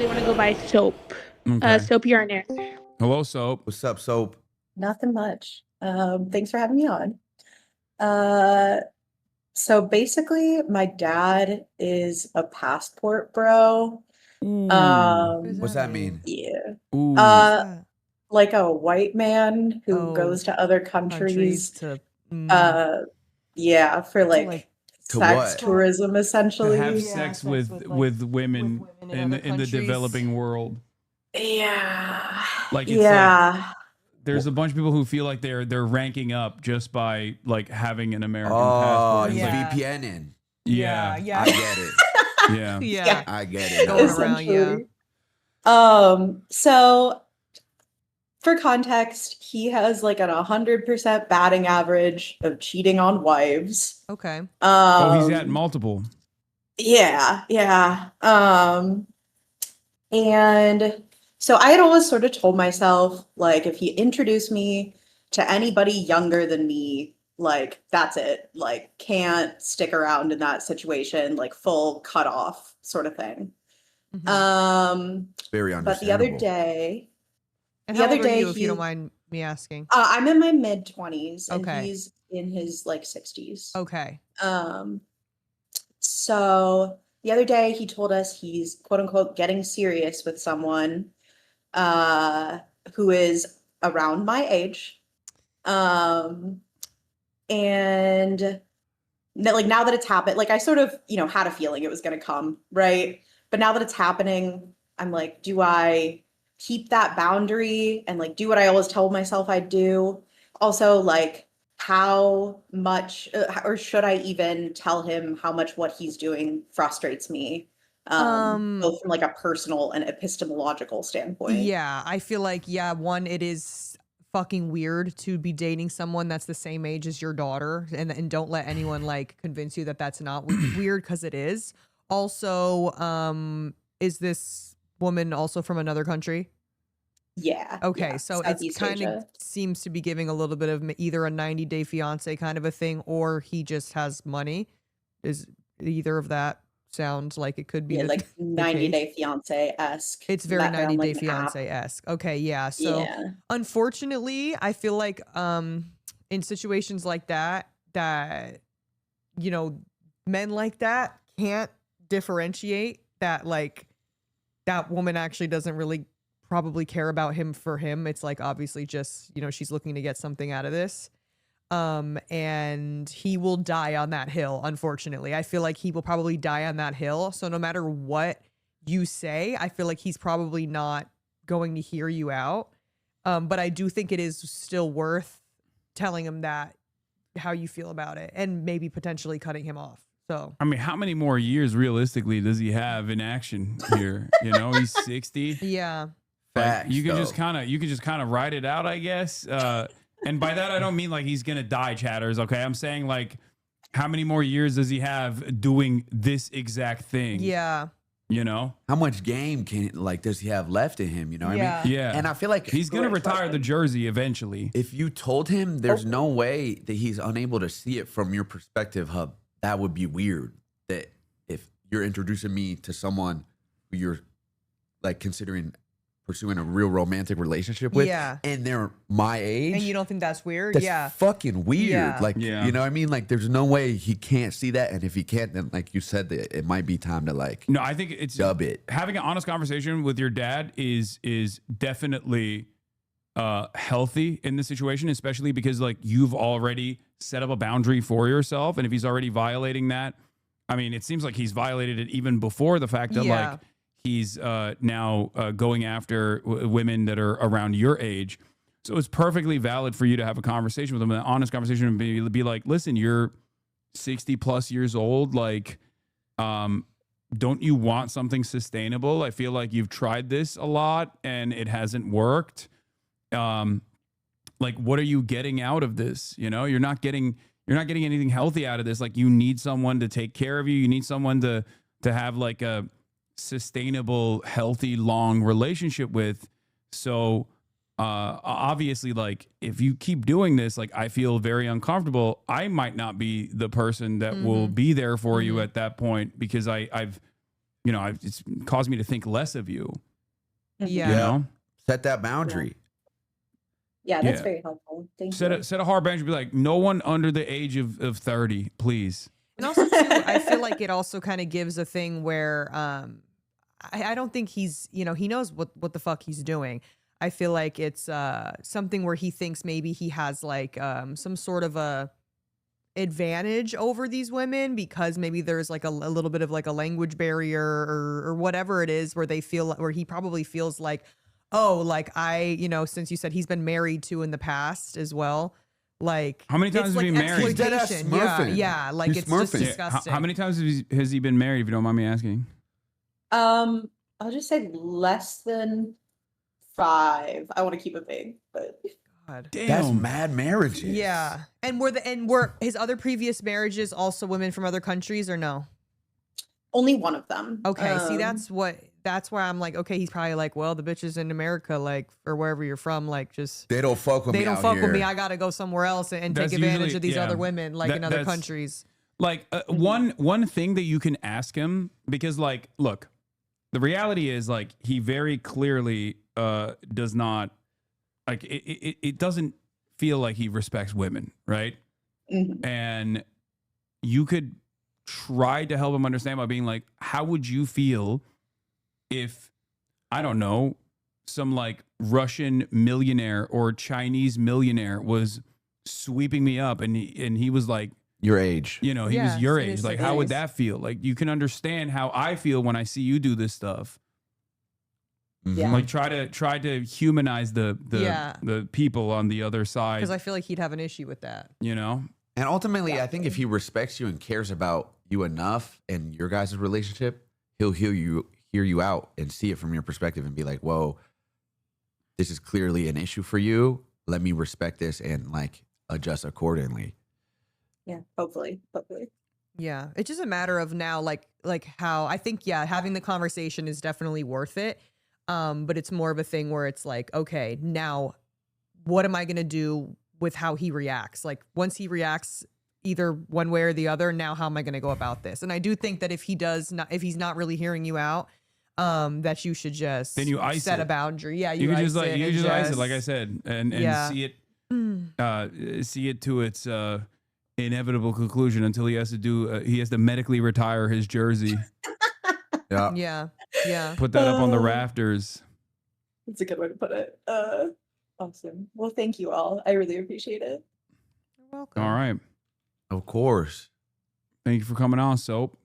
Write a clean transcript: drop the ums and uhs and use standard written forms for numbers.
They want to go buy soap. Okay. Soap yarn. Hello, Soap. What's up, Soap? Nothing much. Thanks for having me on. Uh, so basically, my dad is a passport bro. What's that mean? Yeah. Ooh. Like a white man who Oh, goes to other countries countries. to Yeah, for like To sex what? tourism, To essentially. have Yeah, sex sex with with, with like, women with women in other in the countries. developing world. Yeah. Like it's Yeah. there's a bunch of people who feel like they're ranking up just by like having an American Oh, passport. he's Like, Yeah. VPNing. yeah, yeah. I get it. yeah. Yeah. I get it. Going now. around, yeah. So for context, he has like an 100% batting average of cheating on wives. Okay. Oh, he's had multiple. Yeah, yeah. And so I had always sort of told myself, like, if he introduced me to anybody younger than me, like, that's it. Like, can't stick around in that situation, like, full cutoff sort of thing. Mhm. It's very But the other understandable. day, And the how other old are day you, if you he- don't mind me asking? I'm in my mid 20s and Okay. he's in his like 60s. Okay. So the other day he told us he's quote unquote getting serious with someone who is around my age. And like now that it's happened, like I sort of, had a feeling it was going to come, right? But now that it's happening, I'm like, do I keep that boundary and like do what I always told myself I'd do? Also, like, how much or should I even tell him how much what he's doing frustrates me? Both from like a personal and epistemological standpoint. Yeah, I feel like, one, it is fucking weird to be dating someone that's the same age as your daughter, and don't let anyone like convince you that that's not weird, because it is. Also, is this woman also from another country? Yeah. Okay, yeah, so Southeast it's kind of Asia. seems to be giving a little bit of either a 90-day fiance kind of a thing, or he just has money. Is either of that sound like it could be Yeah, the, like the 90 case? Day Fiance-esque. It's very Met her on, 90 Day like, an app. Fiance-esque. Okay, yeah. So Yeah. unfortunately, I feel like in situations like that, men like that can't differentiate that like that woman actually doesn't really probably care about him for him. It's like obviously just, she's looking to get something out of this. And he will die on that hill, unfortunately. I feel like he will probably die on that hill. So no matter what you say, I feel like he's probably not going to hear you out. But I do think it is still worth telling him that how you feel about it and maybe potentially cutting him off. So I mean, how many more years realistically does he have in action here? He's 60. yeah. Like, you could though. just kind of ride it out, I guess. And by that I don't mean like he's gonna die, chatters. Okay, I'm saying like, how many more years does he have doing this exact thing? Yeah. How much game does he have left in him? You know what I mean? Yeah. And I feel like He's gonna Great retire question. the jersey eventually. if you told him there's no way that he's unable to see it from your perspective, Hub, that would be weird. That if you're introducing me to someone who you're like considering pursuing a real romantic relationship with, Yeah. and they're my age, And you don't think that's weird? that's Yeah. fucking weird. Yeah. Like, Yeah. you know what I mean? Like, there's no way he can't see that, and if he can't, then like you said, that it might be time to like No, I think it's dub it. having an honest conversation with your dad is definitely healthy in this situation, especially because like you've already set up a boundary for yourself, and if he's already violating that, I mean, it seems like he's violated it even before the fact that Yeah. like he's now going after women that are around your age. So it's perfectly valid for you to have a conversation with him, an honest conversation, and be like, listen, you're 60 plus years old, like don't you want something sustainable? I feel like you've tried this a lot and it hasn't worked. Like, what are you getting out of this? You're not getting anything healthy out of this. Like, you need someone to take care of you. You need someone to have like a sustainable, healthy, long relationship with. So obviously, like, if you keep doing this, like, I feel very uncomfortable. I might not be the person that will be there for you at that point, because I've it's caused me to think less of you. Yeah. You know? Set that boundary. Yeah, that's Yeah. very helpful. Thank Set you. a hard boundary. Be like, no one under the age of 30, please. And also too, I feel like it also kind of gives a thing where I don't think he's, he knows what the fuck he's doing. I feel like it's something where he thinks maybe he has like some sort of a advantage over these women because maybe there's like a little bit of like a language barrier or whatever it is where he probably feels like, oh, like since you said he's been married to in the past as well. Like, how many times it's has he like been married? He's dead ass exploitation. Yeah, smurfing. yeah, like He's it's just smurfing. Yeah, disgusting. how many times has he been married, if you don't mind me asking? I'll just say less than 5. I want to keep it vague, but God. Damn. That's mad marriages. Yeah, and were his other previous marriages also women from other countries or no? only one of them. Okay, see that's where I'm like, okay, he's probably like, well, the bitches in America, like, or wherever you're from, like, just They don't fuck with me. they don't out fuck here. with me. I gotta go somewhere else and That's take advantage usually- of these yeah. other women, like in other That's- countries. Like one thing that you can ask him, because like, look, the reality is like he very clearly does not like it doesn't feel like he respects women, right? Mhm. And you could try to help him understand by being like, how would you feel if, I don't know, some like Russian millionaire or Chinese millionaire was sweeping me up and he was like, Your age. he Yeah, was your it age. is Like, the how would age. that feel? Like, you can understand how I feel when I see you do this stuff. Mhm. Yeah. Like, try to humanize Yeah. the people on the other side. Because I feel like he'd have an issue with that. And ultimately, I think if he respects you and cares about you enough and your guys' relationship, he'll hear you out and see it from your perspective and be like, whoa, this is clearly an issue for you. Let me respect this and like adjust accordingly. Yeah, hopefully. Yeah, it's just a matter of now, like how I think, having the conversation is definitely worth it. But it's more of a thing where it's like, okay, now what am I gonna do with how he reacts? Like once he reacts either one way or the other, now how am I gonna go about this? And I do think that if he's not really hearing you out, that you should just Then you ice set it. a boundary. Yeah, you can just ice like it you and can just ice it, like I said, and Yeah. see it to its inevitable conclusion until he has to medically retire his jersey, Yeah. Yeah. put that up on the rafters. That's a good way to put it. Awesome. Well, thank you all. I really appreciate it. You're welcome. All right, Of course. thank you for coming on, Soap.